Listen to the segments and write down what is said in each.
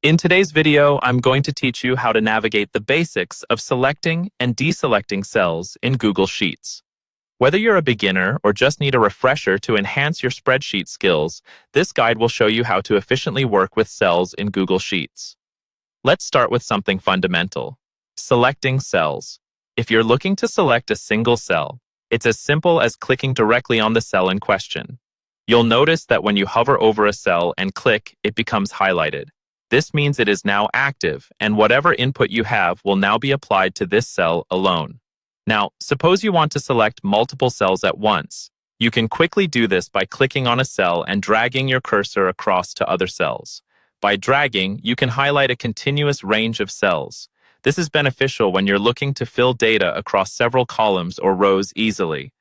In today's video, I'm going to teach you how to navigate the basics of selecting and deselecting cells in Google Sheets. Whether you're a beginner or just need a refresher to enhance your spreadsheet skills, this guide will show you how to efficiently work with cells in Google Sheets. Let's start with something fundamental: selecting cells. If you're looking to select a single cell, it's as simple as clicking directly on the cell in question. You'll notice that when you hover over a cell and click, it becomes highlighted. This means it is now active, and whatever input you have will now be applied to this cell alone. Now, suppose you want to select multiple cells at once. You can quickly do this by clicking on a cell and dragging your cursor across to other cells. By dragging, you can highlight a continuous range of cells. This is beneficial when you're looking to fill data across several columns or rows easily.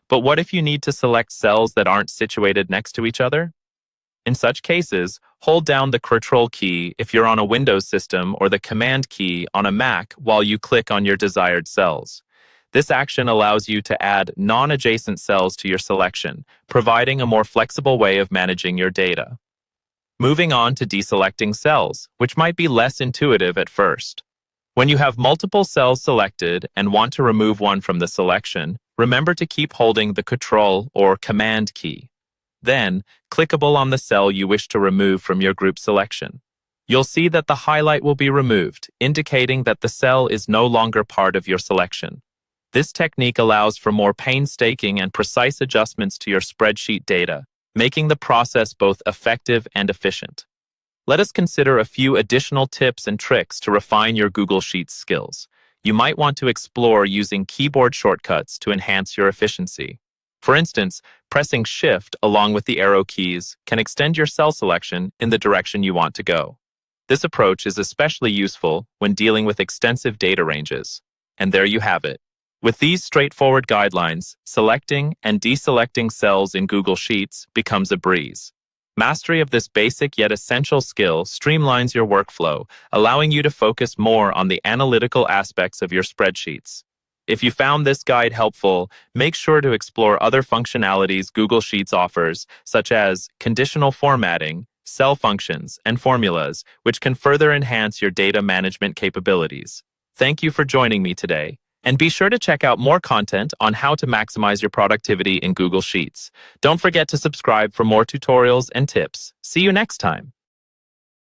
But what if you need to select cells that aren't situated next to each other? In such cases, hold down the Control key if you're on a Windows system or the Command key on a Mac while you click on your desired cells. This action allows you to add non-adjacent cells to your selection, providing a more flexible way of managing your data. Moving on to deselecting cells, which might be less intuitive at first. When you have multiple cells selected and want to remove one from the selection, remember to keep holding the Control or Command key. Then, clickable on the cell you wish to remove from your group selection. You'll see that the highlight will be removed, indicating that the cell is no longer part of your selection. This technique allows for more painstaking and precise adjustments to your spreadsheet data, making the process both effective and efficient. Let us consider a few additional tips and tricks to refine your Google Sheets skills. You might want to explore using keyboard shortcuts to enhance your efficiency. For instance, pressing Shift along with the arrow keys can extend your cell selection in the direction you want to go. This approach is especially useful when dealing with extensive data ranges. And there you have it. With these straightforward guidelines, selecting and deselecting cells in Google Sheets becomes a breeze. Mastery of this basic yet essential skill streamlines your workflow, allowing you to focus more on the analytical aspects of your spreadsheets. If you found this guide helpful, make sure to explore other functionalities Google Sheets offers, such as conditional formatting, cell functions, and formulas, which can further enhance your data management capabilities. Thank you for joining me today, and be sure to check out more content on how to maximize your productivity in Google Sheets. Don't forget to subscribe for more tutorials and tips. See you next time.